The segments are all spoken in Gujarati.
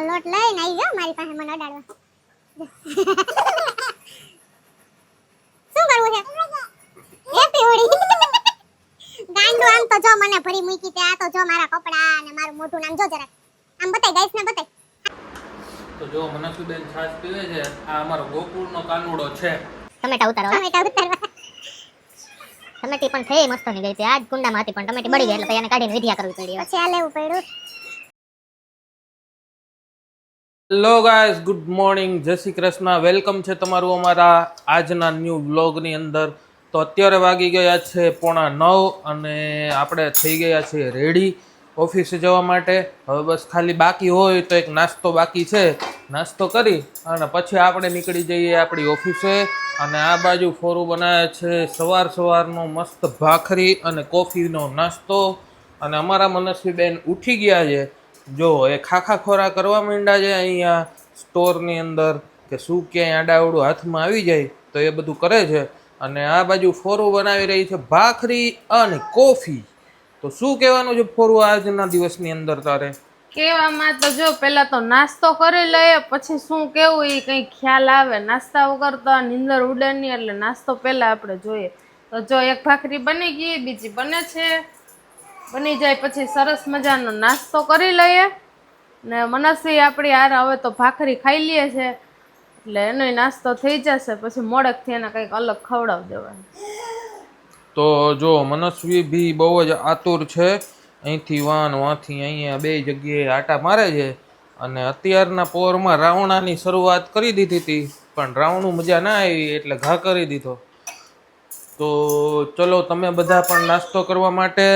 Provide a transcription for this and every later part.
લોટ લઈને આવી ગયો મારી પાસે મને અડાડવા. શું કરવું છે? હેપી હોળી. ગાંડો આમ તો જો મને ભરી મૂકી તે આ તો જો મારા કપડા અને મારું મોઢું નામ જો જરા. આમ બતાય ગાઈસ ને બતાય. તો જો મનસુબેન છાશ પીવે છે. આ અમારો ગોકુળનો કાનુડો છે. ટમેટા ઉતારો. ટમેટા ઉતારવા. ટમેટી પણ થઈ મસ્ત ની ગઈ હતી. આજ કુંડામાં હતી પણ ટમેટી બળી ગઈ એટલે પછી એને કાઢીને વિધિયા કરવી પડી. પછી આ લેવું પડ્યું. હેલો ગાઈસ, ગુડ મોર્નિંગ, જય શ્રી કૃષ્ણ. વેલકમ છે તમારું અમારા આજના ન્યૂ વ્લોગની અંદર. તો અત્યારે વાગી ગયા છે 8:45 અને આપણે થઈ ગયા છીએ રેડી ઓફિસે જવા માટે. હવે બસ ખાલી બાકી હોય તો એક નાસ્તો બાકી છે, નાસ્તો કરી અને પછી આપણે નીકળી જઈએ આપણી ઓફિસે. અને આ બાજુ ફોરું બનાવે છે સવારનો મસ્ત ભાખરી અને કોફીનો નાસ્તો. અને અમારા મનસ્વીબેન ઉઠી ગયા છે. જો એ ખાખા ખોરા કરવા માંડ્યા છે અહીંયા સ્ટોરની અંદર, કે શું ક્યાંય આડાવડું હાથમાં આવી જાય તો એ બધું કરે છે. અને આ બાજુ ફોરું બનાવી રહી છે ભાખરી અને કોફી. તો શું કહેવાનું છે ફોરું આજના દિવસની અંદર તારે? કેવામાં તો જો પેલા તો નાસ્તો કરી લઈએ, પછી શું કેવું એ કઈ ખ્યાલ આવે. નાસ્તા વગર તો નીંદર ઉડે નહીં, એટલે નાસ્તો પેલા આપણે જોઈએ. તો જો એક ભાખરી બની ગઈ, બીજી બને છે. બની જાય પછી સરસ મજાનો નાસ્તો કરી લઈએ. ને મનસ્વી આપણી હારે હવે તો ભાખરી ખાઈ લઈએ છે એટલે એનો નાસ્તો થઈ જશે. પછી મોડેકથી એને કંઈક અલગ ખવડાવી દેવાનું. તો જો મનસ્વી બી બહુ જ આતુર છે. અહીંથી વાંથી અહીંયા બે જગ્યાએ આટા મારે છે. અને અત્યારના પોરમાં રાવણાની શરૂઆત કરી દીધી હતી, પણ રાવણું મજા ના આવી એટલે ઘા કરી દીધો. તો ચલો તમે બધા પણ નાસ્તો કરવા માટે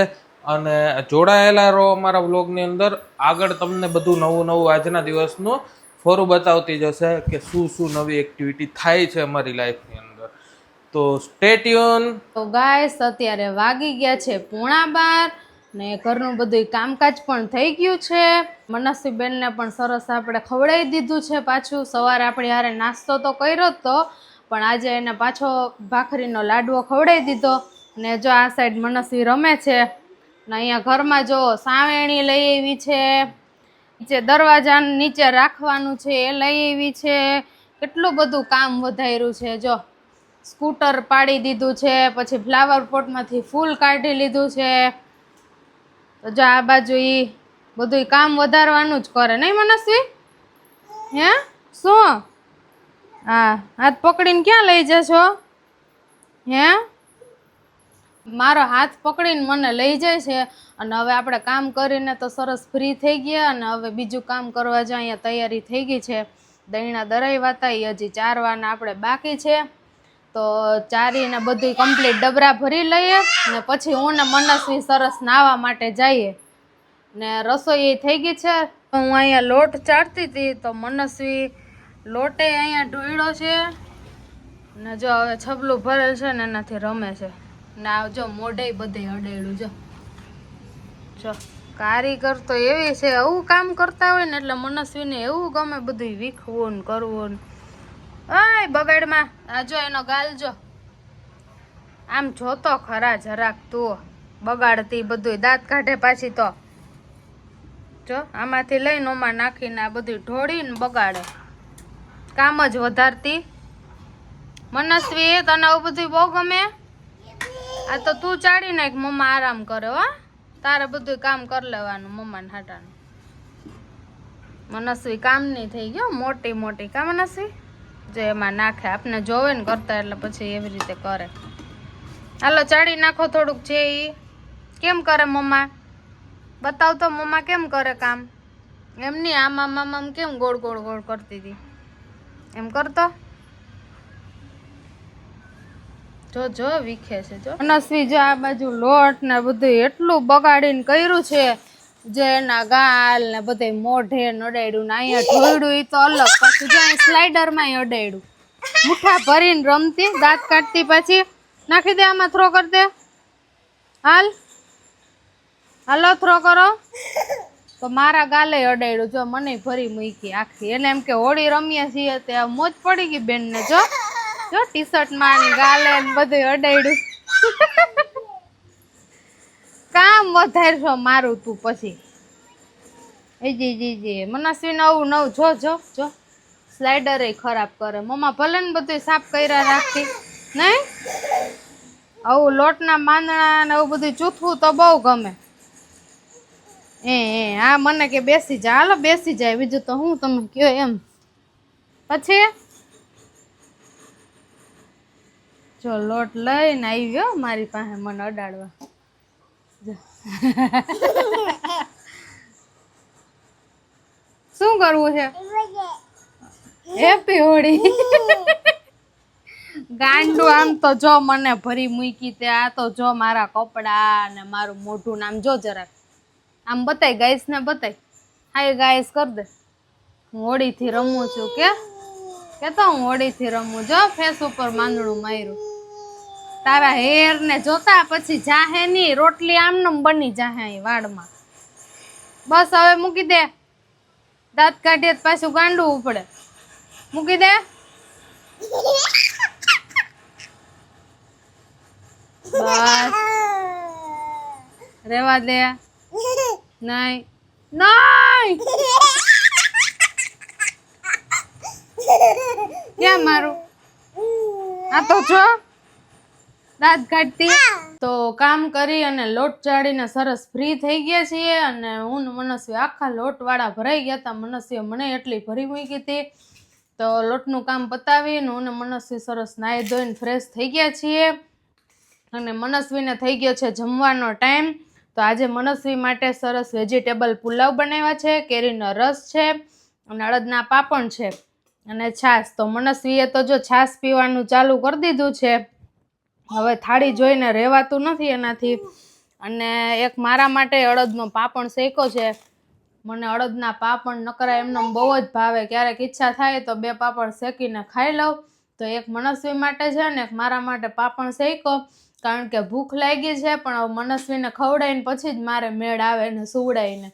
અને જોડાયેલા રહો અમારા વ્લોગની અંદર. આગળ તમને બધું નવું આજના દિવસનું ફોરું બતાવતી જશે કે શું નવી એક્ટિવિટી થાય છે અમારી લાઈફની અંદર. તો સ્ટે ટ્યુન. તો ગાઈસ અત્યારે વાગી ગયા છે 11:30 ને ઘરનું બધું કામકાજ પણ થઈ ગયું છે. મનસ્વીબેનને પણ સરસ આપણે ખવડાવી દીધું છે પાછું. સવારે આપણી હારે નાસ્તો તો કર્યો જ તો, પણ આજે એને પાછો ભાખરીનો લાડવો ખવડાવી દીધો. ને જો આ સાઈડ મનસ્વી રમે છે. ને અહીંયા ઘરમાં જો સાવેણી લઈ આવી છે, નીચે દરવાજા નીચે રાખવાનું છે એ લઈ આવી છે. કેટલું બધું કામ વધાર્યું છે. જો સ્કૂટર પાડી દીધું છે, પછી ફ્લાવર પોટમાંથી ફૂલ કાઢી લીધું છે. તો જો આ બાજુ એ બધું કામ વધારવાનું જ કરે નહીં મનસ્વી? હે શું? હા, હાથ પકડીને ક્યાં લઈ જશો? હે મારો હાથ પકડીને મને લઈ જાય છે. અને હવે આપણે કામ કરીને તો સરસ ફ્રી થઈ ગયા. અને હવે બીજું કામ કરવા જ અહીંયા તૈયારી થઈ ગઈ છે. દહીંના દરાઈ વાતા એ હજી ચારવાના આપણે બાકી છે. તો ચારીને બધું કમ્પ્લીટ ડબરા ભરી લઈએ ને પછી હું ને મનસ્વી સરસ નાહવા માટે જઈએ. ને રસોઈ થઈ ગઈ છે. હું અહીંયા લોટ ચારતી હતી તો મનસ્વી લોટે અહીંયા ઢોળ્યો છે. ને જો હવે છબલું ભરેલ છે ને એનાથી રમે છે. ના જો મોઢે બધે અડેડું જો કારીગર તો એવી છે, આવું કામ કરતા હોય ને એટલે મનસ્વીને એવું ગમે બધું વીખવું ને કરવું. ઓય બગાડમાં આ જો એનો ગાલ જો, આમ જોતો ખરા જરાક તું બગાડતી બધું દાંત કાઢે પાછી. તો જો આમાંથી લઈને ઓમાં નાખીને આ બધું ઢોળીને બગાડે. કામ જ વધારતી. મનસ્વી તને આવું બધું બહુ ગમે? આ તો તું ચાડી નાખ, મમ્મા આરામ કરે. હો તારે બધું કામ કરી લેવાનું મમ્માને હાટાનું. મનસ્વી કામ નહીં થઈ ગયો, મોટી કામ મનસ્વી જો એમાં નાખે. આપને જોવે ને કરતા એટલે પછી એવી રીતે કરે. હાલો ચાડી નાખો થોડુંક છે. એ કેમ કરે મમ્મા? બતાવ તો મમ્મા કેમ કરે કામ. એમ નહીં આમ કેમ ગોળ કરતી હતી એમ કરતો. જો વીખે છે. જો મનસ્વી જો આ બાજુ લોટ ને બધું એટલું બગાડીને કર્યું છે. જે એના ગાલ ને બધે મોઢે નડાડ્યું ને અહીંયા ઢોળ્યું એ તો અલગ. પાછું જો અહીં સ્લાઇડરમાં અડાડ્યું. મુઠ્ઠા ભરીને રમતી, દાંત કાઢતી, પાછી નાખી દે આમાં, થ્રો કરી દે. હાલો થ્રો કરો. તો મારા ગાલે અડાડ્યું. જો મને ભરી મૂકી આખી. એને એમ કે હોળી રમીએ છીએ તે મોજ પડી ગઈ બેનને. જો ટી શર્ટમાં ગાલે બધું અડાડ્યું. કામ વધારશો મારું તું પછી. એ જી મનસ્વી નવું નવું જો સ્લાઇડર એ ખરાબ કરે. મમ્મા ભલે ને બધું સાફ કર્યા રાખતી નહીં. આવું લોટના માંદણા ને એવું બધું ચૂથવું તો બહુ ગમે. હા મને કે બેસી જા. હાલો બેસી જાય, બીજું તો હું તમે કયો એમ. પછી જો લોટ લઈને આવ્યો મારી પાસે મને અડાડવા. શું કરવું છે? હેપી હોળી. ગાંડું આમ તો જો મને ભરી મૂકી તે. આ તો જો મારા કપડા ને મારું મોઢું નામ જો જરાક આમ બતાય ગાઈસ ને બતાય. હાય ગાઈસ કર દે. હું હોળીથી રમું છું કે તો હું હોળીથી રમું. જો ફેસ ઉપર માંદડું માર્યું. તારા હેર ને જોતા પછી જાહે ની રોટલી આમનમ બની જાહે અહીં વાડમાં. બસ હવે મૂકી દે. દાંત કાઢીએ પાછું ગાંડું ઉપડે. મૂકી દે. બસ રેવા દે. નહીં ક્યાં મારું? આ તો જો દાંત કાઢતી. તો કામ કરી અને લોટ ચાળીને સરસ ફ્રી થઈ ગયા છીએ. અને હું મનસ્વી આખા લોટવાળા ભરાઈ ગયા હતા. મનસ્વીએ મને એટલી ભરી મૂકી હતી. તો લોટનું કામ પતાવીને હું મનસ્વી સરસ નાહી ધોઈને ફ્રેશ થઈ ગયા છીએ. અને મનસ્વીને થઈ ગયો છે જમવાનો ટાઈમ. તો આજે મનસ્વી માટે સરસ વેજીટેબલ પુલાવ બનાવ્યા છે, કેરીનો રસ છે અને અડદના પાપડ છે અને છાશ. તો મનસ્વીએ તો જો છાશ પીવાનું ચાલુ કરી દીધું છે. હવે થાળી જોઈને રહેવાતું નથી એનાથી. અને એક મારા માટે અડદનો પાપડ શેકો છે. મને અડદના પાપડ નકરા એમને બહુ જ ભાવે. ક્યારેક ઈચ્છા થાય તો 2 પાપડ શેકીને ખાઈ લઉં. તો એક મનસ્વી માટે છે ને એક મારા માટે પાપડ શેકો, કારણ કે ભૂખ લાગી છે. પણ મનસ્વીને ખવડાવીને પછી જ મારે મેળ આવે ને સુવડાવીને.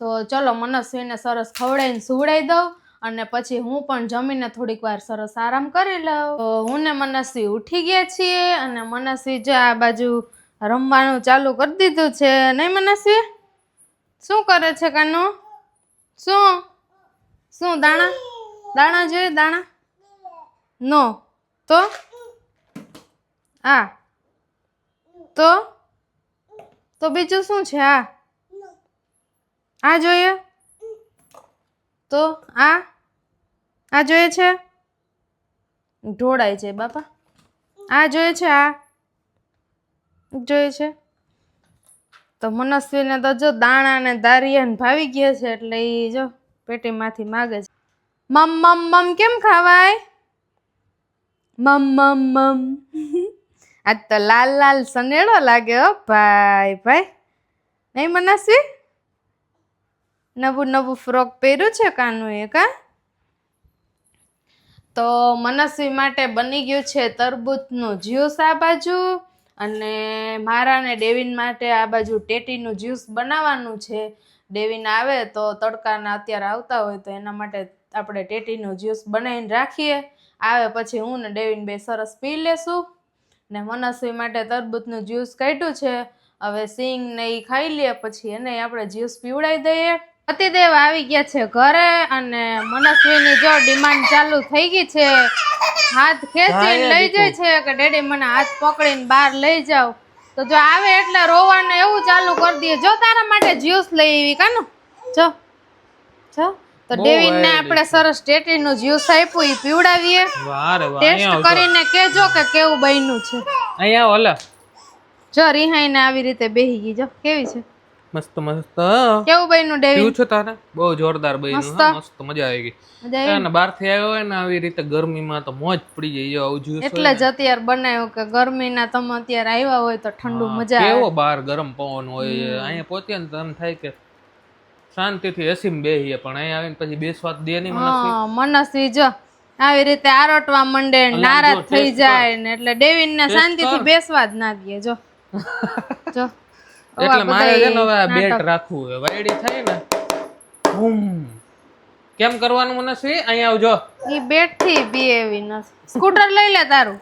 તો ચલો મનસ્વીને સરસ ખવડાવીને સુવડાવી દઉં અને પછી હું પણ જમીને થોડીક વાર સરસ આરામ કરી લઉં. તો હું ને મનસ્વી ઉઠી ગયા છીએ અને મનસ્વી જો આ બાજુ રમવાનું ચાલુ કરી દીધું છે. નહીં મનસ્વી? શું કરે છે કાનું? શું દાણા જોઈએ? દાણા નો તો આ તો બીજું શું છે? આ જોઈએ તો આ જોઈએ છે? ઢોળાય છે બાપા. આ જોઈએ છે? આ જોઈએ છે? તો મનસ્વીને તો જો દાણા ને દારિયા ભાવી ગયા છે એટલે એ જો પેટીમાંથી માગે છે. મમ કેમ ખાવાય? મમ આજ તો લાલ સનેડો લાગે હો ભાઈ. નહીં મનસ્વી? નવું ફ્રોક પહેર્યું છે કાનું એ કા? તો મનસ્વી માટે બની ગયું છે તરબૂચનું જ્યુસ આ બાજુ. અને મારા ને ડેવિન માટે આ બાજુ ટેટીનું જ્યુસ બનાવવાનું છે. ડેવિન આવે તો તડકાના અત્યારે આવતા હોય તો એના માટે આપણે ટેટીનું જ્યુસ બનાવીને રાખીએ. આવે પછી હું ને ડેવિન બે સરસ પી લેશું. ને મનસ્વી માટે તરબૂચનું જ્યુસ કાઢ્યું છે. હવે સિંગ ને એ ખાઈ લે પછી એને આપણે જ્યુસ પીવડાવી દઈએ. પતિદેવ આવી ગયા છે ઘરે અને મનસ્વીની જો ડિમાન્ડ ચાલુ થઈ ગઈ છે. હાથ ખેંચીને લઈ જાય છે કે ડેડી મને હાથ પકડીને બહાર લઈ જાવ. તો જો આવે એટલે રોવાનું એવું ચાલુ કરી દે. જો તારા માટે જ્યુસ લઈ આવી કાનું જો તો ડેવિન ને આપણે સરસ ટેટીનું જ્યુસ આપ્યું એ પીવડાવીએ. ટેસ્ટ કરીને કેજો કે કેવું બન્યું છે. અહીંયા ઓલા જો રિહાઈને આવી રીતે બેહી ગઈ. જો કેવી છે? મસ્ત કેવું બન્યું ડેવિન? પીવું છે તારે? બહુ જોરદાર બન્યું. મસ્ત મજા આવી ગઈ. અને બહારથી આવ્યો હોય ને આવી રીતે ગરમીમાં તો મોજ પડી જાય. આવું જ્યુસ એટલે જ અત્યારે બનાવ્યું કે ગરમીના તમે અત્યારે આવ્યા હોય તો ઠંડુ મજા આવે. કેવો બહાર ગરમ પવન હોય. અહીંયા પહોંચીએ ને તો એમ થાય કે શાંતિથી એસીમાં બેહીએ, પણ અહીંયા આવીને પછી બેસવા દે નહીં. મનસ્વી જો આવી રીતે આરોટવા મંડે, નારાજ થઈ જાય ને એટલે ડેવિન ને શાંતિથી બેસવા જ ના દે. જો એટલે મારે છે ને હવે બેટ રાખવું છે. વાયડી થાય ને કેમ કરવાનું મનસ્વી? અહીંયા આવજો. ઈ બેટ થી બીએવી નથી. સ્કૂટર લઈ લે તારું.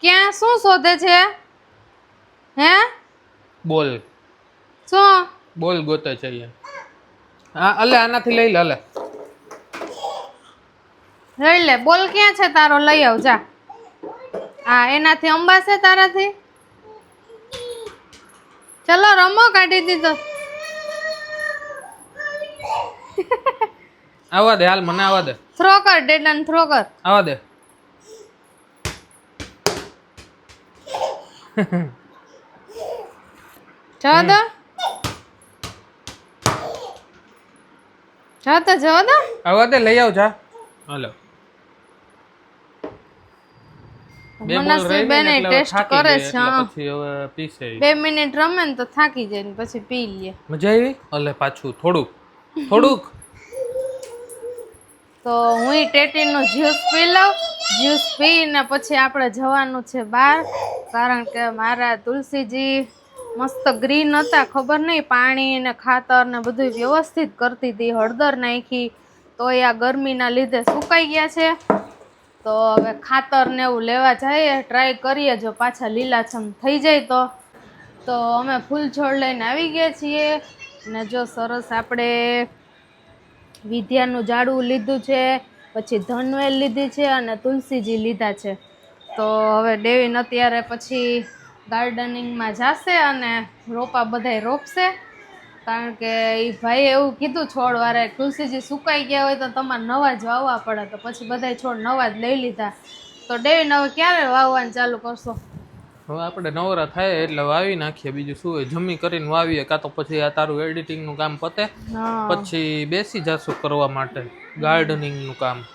ક્યાં શું શોધે છે? હે બોલ શું બોલ ગોતે છે અહીંયા. હા અલે આનાથી લઈ લે અલે. લઈ લે. બોલ ક્યાં છે તારો? લઈ આવ જા. હા એનાથી અંબાશે તારાથી? ચલો રમો, કાઢી દીધો. આવવા દે હાલ, મને આવવા દે. થ્રો કર ડેડાને, થ્રો કર. આવવા દે. જવા દો. જવા દો, જવા દો. આવવા દે, લઈ આવ જા. હાલો. મનસ્વી બેને ટેસ્ટ કરે છે. હા. પછી હવે પીસે. 2 મિનિટ રમે ને તો થાકી જાય ને પછી પી લે. મજા આવી? અલે પાછું થોડુંક. તો હું ટેટીનું જ્યુસ પી લઉં. જ્યુસ પીને પછી આપણે જવાનું છે બહાર, કારણ કે મારા તુલસીજી મસ્ત ગ્રીન હતા, ખબર નહીં પાણી ને ખાતર ને બધું વ્યવસ્થિત કરતી હતી, હળદર નાખી તો આ ગરમીના લીધે સુકાઈ ગયા છે. તો હવે ખાતર ને એવું લેવા જઈએ, ટ્રાય કરીએ, જો પાછા લીલાછમ થઈ જાય તો અમે ફૂલ છોડ લઈને આવી ગયા છીએ. ને જો સરસ આપણે વિદ્યાનું ઝાડવું લીધું છે, પછી ધનવેલ લીધી છે અને તુલસીજી લીધા છે. તો હવે ડેવિન અત્યારે પછી ગાર્ડનિંગમાં જશે અને રોપા બધાય રોપશે, કારણ કે એ ભાઈએ એવું કીધું છોડવાળાએ, તુલસીજી સુકાઈ ગયા હોય તો તમારે નવા જ વાવવા પડે, તો પછી બધાય છોડ નવા જ લઈ લીધા. તો ડેવિન હવે ક્યારે વાવવાનું ચાલુ કરશો? હવે આપણે નવરા થાય એટલે વાવી નાખીએ, બીજું શું હોય, જમી કરીને વાવીએ, કાં તો પછી આ તારું એડિટિંગનું કામ પતે પછી બેસી જાશું કરવા માટે ગાર્ડનિંગનું કામ.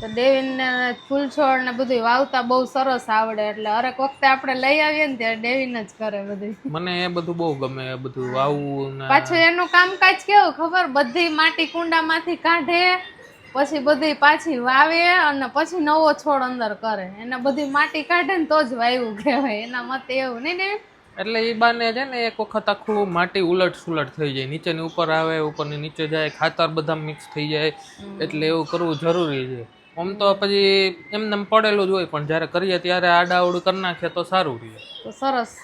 તો ડેવિનને ફૂલ છોડ ને બધું વાવતા બહુ સરસ આવડે, એટલે હરેક વખતે આપણે લઈ આવીએ ને ત્યારે ડેવિન જ કરે બધું. મને એ બધું બહુ ગમે, એ બધું વાવવું ને પાછું એનું કામકાજ કેવું ખબર, બધી માટી કુંડામાંથી કાઢે, પછી બધી પાછી વાવે અને પછી નવો છોડ અંદર કરે. એને બધી માટી કાઢે ને તો જ વાવ્યું કહેવાય, એના મતે એવું નહીં ને. એટલે એ બાને છે ને એક વખત આખું માટી ઉલટ સુલટ થઈ જાય, નીચેની ઉપર આવે, ઉપરની નીચે જાય, ખાતર બધા મિક્સ થઈ જાય, એટલે એવું કરવું જરૂરી છે. આમ તો પછી એમને પડેલું જ હોય, પણ જ્યારે કરીએ ત્યારે આડાઅવડું કરી નાખીએ તો સારું રહે, તો સરસ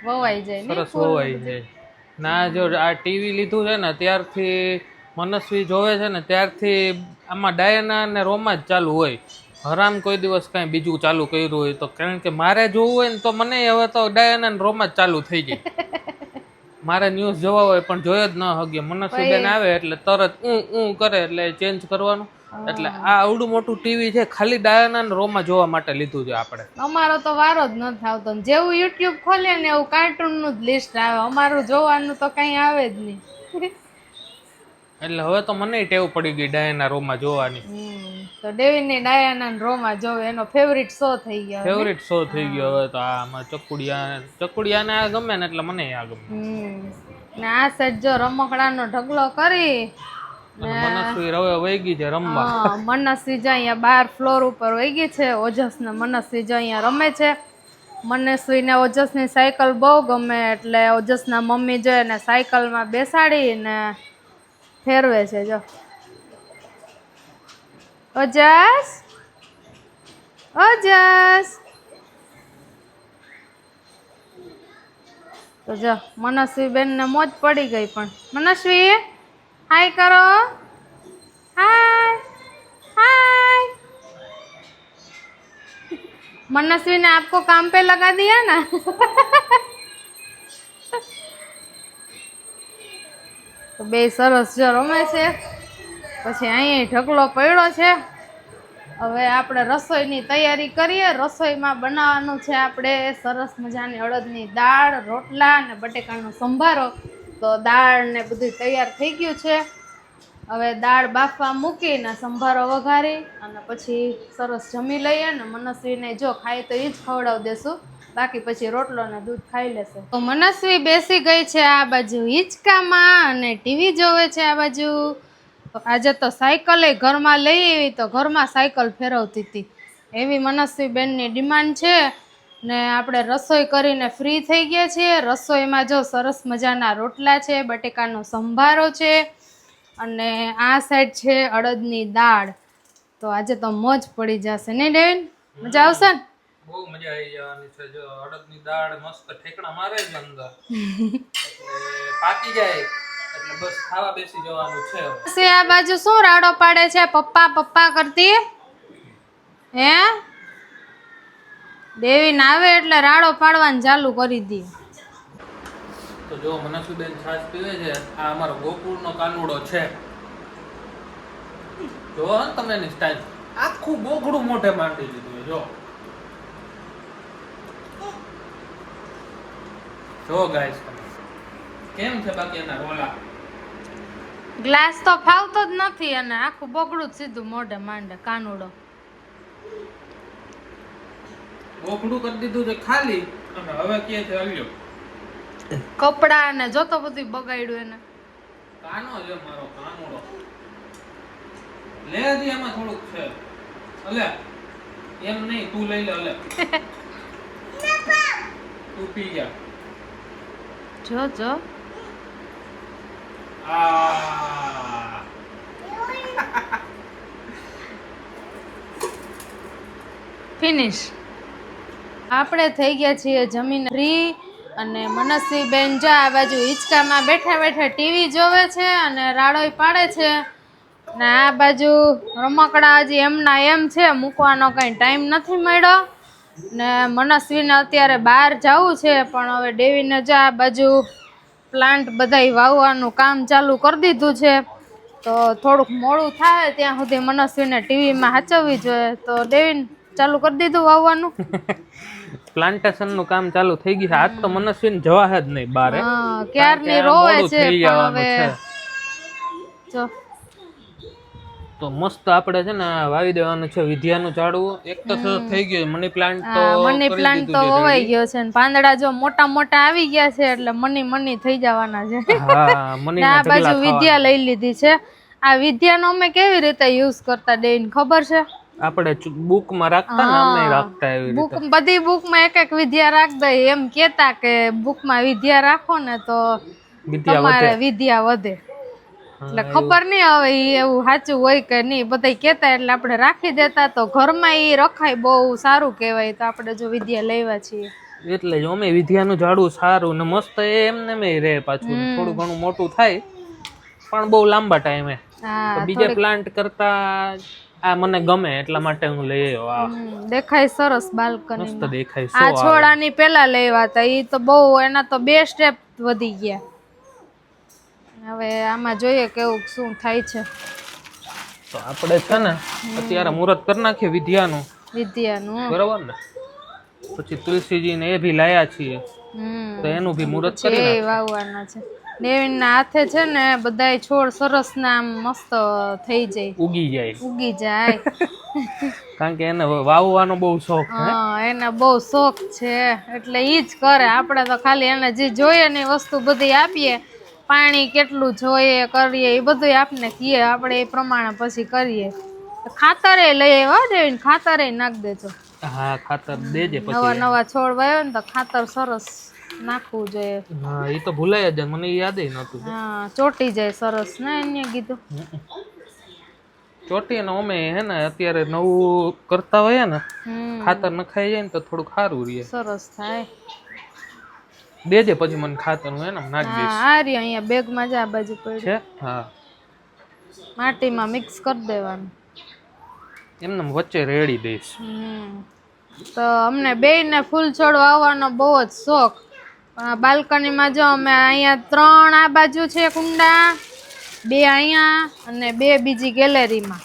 વવાઈ જાય. સરસ હોવાય જાય. ના જો આ ટીવી લીધું છે ને ત્યારથી મનસ્વી જોવે છે ને ત્યારથી આમાં ડાયના અને રોમા જ ચાલુ હોય. હરામ કોઈ દિવસ કાંઈ બીજું ચાલુ કર્યું હોય તો, કારણ કે મારે જોવું હોય ને તો મને હવે તો ડાયના અને રોમા જ ચાલુ થઈ જાય. મારે ન્યૂઝ જોવા હોય પણ જોયો જ ન હગે. મનસ્વી બેન આવે એટલે તરત ઊં કરે એટલે ચેન્જ કરવાનું. એટલે આ આવડું મોટું ટીવી છે ખાલી ડાયના અને રોમા જોવા માટે લીધું છે આપણે. અમારો તો વારો જ નથી આવતો, જેવું યુટ્યુબ ખોલે ને એવું કાર્ટૂન નું જ લિસ્ટ આવે, અમારું જોવાનું તો કઈ આવે જ નહીં. એટલે હવે તો મને ટેવ પડી ગઈ ડાયના રોમા જોવાની. તો ડેવિન ની ડાયાના રોમા જોવે એનો ફેવરિટ શો થઈ ગયો. ફેવરિટ શો થઈ ગયો હવે તો. આમાં ચકુડિયાને આ ગમે ને એટલે મને આ ગમે. ને આ સેટ જો રમકડાનો ઢગલો કરી મનસ્વી રવે વહી ગઈ છે રમવા. મનસ્વી જો અહીંયા 12 ફ્લોર ઉપર વહી ગઈ છે. ઓજસ ને મનસ્વી જો અહીંયા રમે છે. મનસ્વી ને ઓજસ ની સાયકલ બહુ ગમે, એટલે ઓજસ ના મમ્મી જો એને સાયકલમાં બેસાડીને ફેરવે છે. જો ઓજસ, ઓજસ. તો જો મનસ્વી બેન ને મોજ પડી ગઈ. પણ મનસ્વી हाय करो, हाय हाय. मनस्वी ने आपको काम पे लगा दिया ना. તો બે સરસ જો રમે છે. પછી અહીંયા ઢગલો પડ્યો છે. હવે આપણે રસોઈની તૈયારી કરીએ. રસોઈમાં બનાવવાનું છે આપણે સરસ મજાની અડદની દાળ, રોટલા અને બટેકાનો સંભારો. તો દાળ ને બધું તૈયાર થઈ ગયું છે. હવે દાળ બાફવા મૂકીને સંભારો વઘારી અને પછી સરસ જમી લઈએ. ને મનસ્વીને જો ખાય તો એ જ ખવડાવી દેશું, બાકી પછી રોટલો ને દૂધ ખાઈ લેશે. તો મનસ્વી બેસી ગઈ છે આ બાજુ હિંચકામાં અને ટીવી જોવે છે આ બાજુ. આજે તો સાયકલ ઘરમાં લઈ આવી તો ઘરમાં સાયકલ ફેરવતી હતી, એવી મનસ્વી બેનની ડિમાન્ડ છે. ને આપણે રસોઈ કરીને ફ્રી થઈ ગયા છીએ. રસોઈમાં જો સરસ મજાના રોટલા છે, બટેકાનો સંભારો છે અને આ સાઈડ છે અડદની દાળ. તો આજે તો મોજ પડી જશે નહીં ડેવિન? મજા આવશે ને? બહુ મજા આવી જવાની છે. જો અડદની દાળ મસ્ત ઠેકડા મારે છે અંદર એટલે પાકી જાય એટલે બસ ખાવા બેસી જવાનું છે હવે. પછી આ બાજુ શું રાડો પાડે છે પપ્પા પપ્પા કરતી હે દેવીને આવે એટલે રાડો પાડવાનું ચાલુ કરી દી. તો જો મનસુબેન છાશ પીવે છે. આ અમારો ગોકુળનો કાનુડો છે. જો તમે એની સ્ટાઈલ આખું બોગડું મોઢે માંડી દીધું છે. જો ગાઈસ કેમ છે બાકી એના રોલા? ગ્લાસ તો ફાવતો જ નથી અને આખું બગડું જ સીધું મોઢે માંડે કાનુડો. બોગડું કરી દીધું છે ખાલી અને હવે કે છે આવ્યો કપડા ને જોતો બધું બગાડ્યું એને. કાનો છે મારો કાનુડો. લે દી એમાં થોડુંક છે. અલે એમ નહીં તું લઈ લે. અલે તું પી જા. જો આ ફિનિશ. આપણે થઈ ગયા છીએ જમીન ફ્રી અને મનસ્વીબેન જો આ બાજુ હિંચકામાં બેઠા બેઠા ટીવી જોવે છે અને રાડોય પાડે છે ને આ બાજુ રમકડા હજી એમના એમ છે, મૂકવાનો કંઈ ટાઈમ નથી મળ્યો ને મનસ્વીને અત્યારે બહાર જવું છે પણ હવે ડેવીને જો આ બાજુ પ્લાન્ટ બધાય વાવવાનું કામ ચાલુ કરી દીધું છે તો થોડુંક મોડું થાય ત્યાં સુધી મનસ્વીને ટીવીમાં સાચવવી જોઈએ. તો ડેવીન ચાલુ કરી દીધું વાવવાનું. પ્લાન્ટેશન નું કામ ચાલુ થઈ ગયું છે. આજ તો મનસ્વીન જવા જ નહીં બારે. હા ક્યારની રોવે છે પણ હવે જો તો મસ્ત આપણે છે ને વાવી દેવાનું છે વિદ્યાનું ઝાડવું. એક તો સરસ થઈ ગયું. મની પ્લાન્ટ તો મની પ્લાન્ટ તો વવાઈ ગયો છે ને પાંદડા જો મોટા મોટા આવી ગયા છે એટલે મની થઈ જવાના છે. હા મની આ બાજુ વિદ્યા લઈ લીધી છે. આ વિદ્યાનો અમે કેવી રીતે યુઝ કરતા ડેન ખબર છે? આપણે બુકમાં રાખતા ને અમે રાખતા એવી રીતે. બુક બધી બુકમાં એક એક વિદ્યા રાખ દે એમ કેતા કે બુકમાં વિદ્યા રાખો ને તો તમારે વિદ્યા વધે. એટલે ખબર નહીં હવે ઈ એવું સાચું હોય કે નહીં, બધા કેતા એટલે આપણે રાખી દેતા તો ઘરમાં ઈ રખાય બહુ સારું કહેવાય. તો આપણે જો વિદ્યા લેવા છીએ એટલે જ અમે વિદ્યાનું ઝાડવું સારું ને મસ્ત એમને મેં રહે. પાછું થોડું ઘણું મોટું થાય પણ બહુ લાંબા ટાઈમે. બીજા પ્લાન્ટ કરતા આ મને ગમે એટલા માટે હું લઈ આવ્યો. દેખાય સરસ બાલ્કની મસ્ત દેખાય. આ છોડાની પેલા લેવા હતા ઈ તો બહુ એના તો 2 સ્ટેપ વધી ગયા. હવે આમાં જોઈએ કેવું શું થાય છે. તો આપણે છે ને અત્યારે મુહૂર્ત કરી નાખીએ વિદ્યાનું બરાબર ને. પછી તુલસીજી ને એ ભી લાયા છીએ તો એનું ભી મુહૂર્ત કરી નાખીએ. વાવવાના છે. દેવીના હાથે છે ને બધાય છોડ સરસ ના મસ્ત થઈ જાય, ઉગી જાય કારણ કે એને વાવવાનો બહુ શોખ છે. હા એને બહુ શોખ છે એટલે ઈ જ કરે. આપણે તો ખાલી એને જે જોઈએ ને વસ્તુ બધી આપીએ, પાણી કેટલું જોઈએ કરીએ એ બધું આપને કીએ, આપણે એ પ્રમાણે પછી કરીએ. ખાતરે લઈ આવ્યા દેવીને ખાતરે નાખ દેજો. હા ખાતર દેજે. નવા નવા છોડ વાવ્યો ને તો ખાતર સરસ નાખવું જોઈએ. હા એ તો ભૂલાય જ મને યાદ નતું. હા ચોટી જાય સરસ ને એને કીધું ચોટી ને અમે હે ને અત્યારે નવું કરતા હોય ને ખાતર નખાઈ જાય ને તો થોડું સારું રહે, સરસ થાય. દેજે પછી મને ખાતર હું એને નાખી દઈશ. આ રી અહીંયા બેગમાં જ આ બાજુ પડ્યું છે. હા માટીમાં મિક્સ કરી દેવાનું. એમને વચ્ચે રેડી દઈશ. તો અમને બેયને ફૂલ છોડ વાવવાનો બહુ જ શોખ. બાલ્કનીમાં જો અમે અહીંયા 3 આ બાજુ છે કુંડા, 2 અહીંયા અને 2 બીજી ગેલેરીમાં.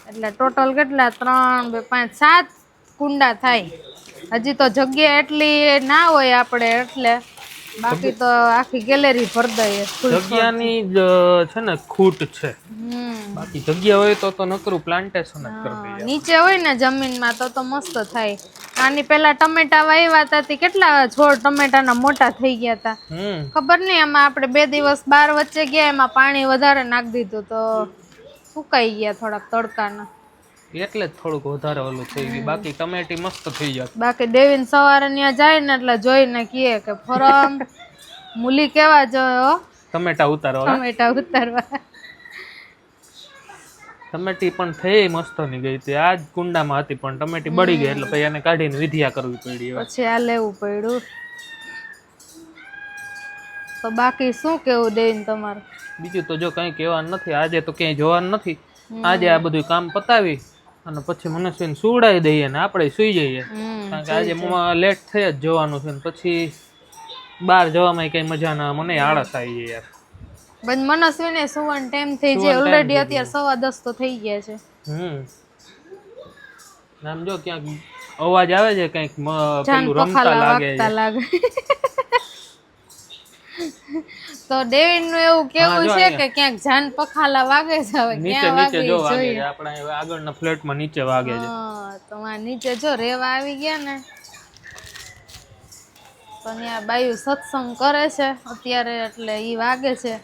એટલે ટોટલ કેટલા 3 2 5 7 કુંડા થાય. હજી તો જગ્યા એટલી ના હોય આપણે એટલે બાકી તો આખી ગેલેરી ભર દઈએ. જગ્યાની છે ને ખૂટ છે. બાકી જગ્યા હોય તો નકરું પ્લાન્ટેશન જ કરી દઈએ. નીચે હોય ને જમીનમાં તો મસ્ત થાય. આની પેલા ટમેટા વાવ્યા હતા, કેટલા છોડ ટમેટાના મોટા થઈ ગયા હતા ખબર નહીં. એમાં આપણે 2 દિવસ બહાર વચ્ચે ગયા, એમાં પાણી વધારે નાખી દીધું તો સુકાઈ ગયા થોડાક તડકાના, એટલે જ થોડુંક વધારે ઓલું થઈ ગયું. બાકી ટમેટી મસ્ત થઈ જાય. બાકી ડેવીન સવારે ત્યાં જાય ને એટલે જોઈને કહે કે ફરમ મૂલી કેવા જોયો ટમેટા ઉતારવા. ટમેટી પણ થઈ મસ્ત ની ગઈ હતી. આ જ કુંડામાં હતી પણ ટમેટી બળી ગઈ એટલે પછી એને કાઢીને વિધિયા કરવી પડી. પછી આ લેવું પડ્યું. તો બાકી શું કેવું દેવીને તમારું? બીજું તો જો કંઈ કહેવાનું નથી. આજે તો ક્યાંય જવાનું નથી. આજે આ બધું કામ પતાવી અને પછી મનસ્વીને સુવડાવી દઈએ ને આપણે સુઈ જઈએ. કારણ કે આજે લેટ થઈ જ જવાનું છે ને પછી બહાર જવામાં કઈ મજા ના, મને આળસ આવી જાય યાર. બસ મનસ્વીને સુવાનો ટાઈમ થઈ જાય ઓલરેડી, અત્યારે 10:15 તો થઈ ગયા છે. આમ જો ક્યાંક અવાજ આવે છે કંઈક પેલું રમતા લાગે છે. તો ડેવિન નું એવું કેવું છે કે ક્યાંક જાન પખાલા વાગે છે. હવે નીચે નીચે જો વાગે છે, આપણા આગળના ફ્લેટમાં નીચે વાગે છે. તો આ નીચે જો રેવા આવી ગયા ને, તો ત્યાં બાયુ સત્સંગ કરે છે અત્યારે, એટલે ઈ વાગે છે.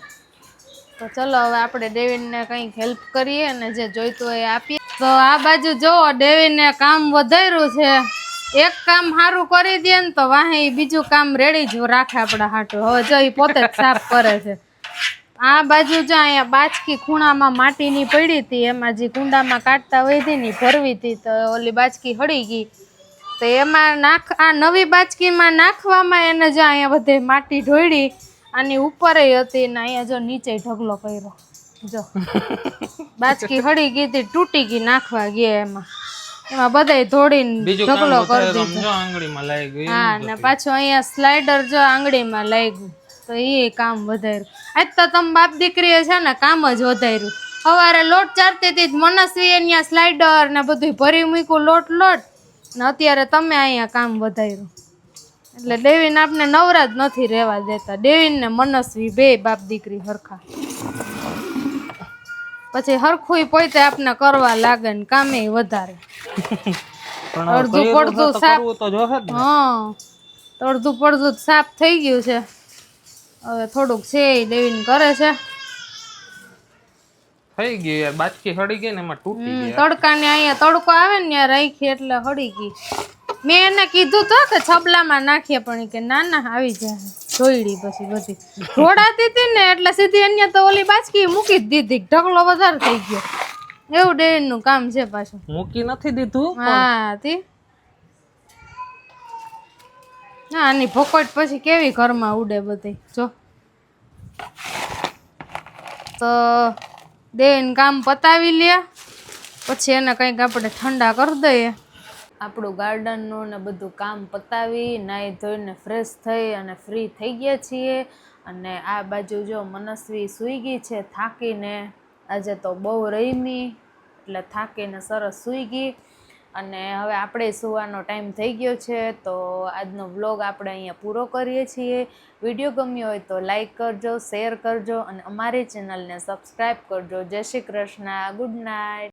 તો ચલો હવે આપણે ડેવિનને કંઈક હેલ્પ કરીએ અને જે જોઈતું હોય એ આપીએ. તો આ બાજુ જો ડેવિનને કામ વધાર્યું છે. એક કામ સારું કરી દે ને તો વાહે બીજું કામ રેડી જ રાખે આપણા હાટું. હવે જો એ પોતે જ સાફ કરે છે. આ બાજુ જો અહીંયા બાચકી ખૂણામાં માટીની પડી હતી, એમાં જે કુંડામાં કાઢતા વધી ની ભરવી હતી, તો ઓલી બાચકી હળી ગઈ. તો એમાં આ નવી બાચકીમાં નાખવામાં એને જો અહીંયા બધે માટી ઢોળી, આની ઉપર હતી ને અહીંયા જો નીચે ઢગલો કર્યો. જો બાચકી હળી ગઈ હતી, તૂટી ગઈ, નાખવા ગયા એમાં બધાય ધોડીને ઢગલો કરી દીધો. હા, ને પાછું અહીંયા સ્લાઇડર જો આંગળીમાં લાગ્યું, તો એ કામ વધાર્યું. આજ તો તમે બાપ દીકરીએ છે ને કામ જ વધાર્યું. સવારે લોટ ચારતી હતી, મનસ્વી અહીંયા સ્લાઇડર ને બધું ભરી મૂક્યું લોટ ને અત્યારે તમે અહીંયા કામ વધાર્યું. એટલે ડેવિન આપને નવરા જ નથી રહેવા દેતા. ડેવિન ને મનસ્વી બે બાપ દીકરી હરખા, પછી હરખું પોતે આપને કરવા લાગે ને કામે વધારે. અડધું પડધું સાફ, અડધું પડધું સાફ થઈ ગયું છે. હવે થોડુંક છે એ ડેવિન કરે છે. થઈ ગઈ યાર, બાચકી હળી ગઈ ને એમાં તૂટી ગઈ. તડકાને અહીંયા તડકો આવે ને ત્યાં રાખી એટલે હળી ગઈ. મેં એને કીધું તો કે છબલામાં નાખીએ, પણ કે ના ના આવી જાય. ધોઈડી પછી બધી ઢોળાતી હતી ને એટલે સીધી અહીંયા તો ઓલી બાચકી મૂકી જ દીધી, ઢગલો વધારે થઈ ગયો. એવું ડેવિન નું કામ છે પાછું. મૂકી નથી દીધું. હા તી ના, આની ભોકટ પછી કેવી ઘરમાં ઉડે બધી જો. તો ડેવિન કામ પતાવી લે, પછી એને કંઈક આપણે ઠંડા કરી દઈએ. આપણું ગાર્ડનનું ને બધું કામ પતાવી નાહી ધોઈને ફ્રેશ થઈ અને ફ્રી થઈ ગયા છીએ. અને આ બાજુ જો મનસ્વી સૂઈ ગઈ છે થાકીને. આજે તો બહુ રમી એટલે થાકીને સરસ સૂઈ ગઈ. અને હવે આપણે સૂવાનો ટાઈમ થઈ ગયો છે. તો આજનો વ્લોગ આપણે અહીંયા પૂરો કરીએ છીએ. વિડીયો ગમ્યો હોય તો લાઈક કરજો, શેર કરજો અને અમારી ચેનલને સબસ્ક્રાઈબ કરજો. જય શ્રી કૃષ્ણ, ગુડ નાઇટ.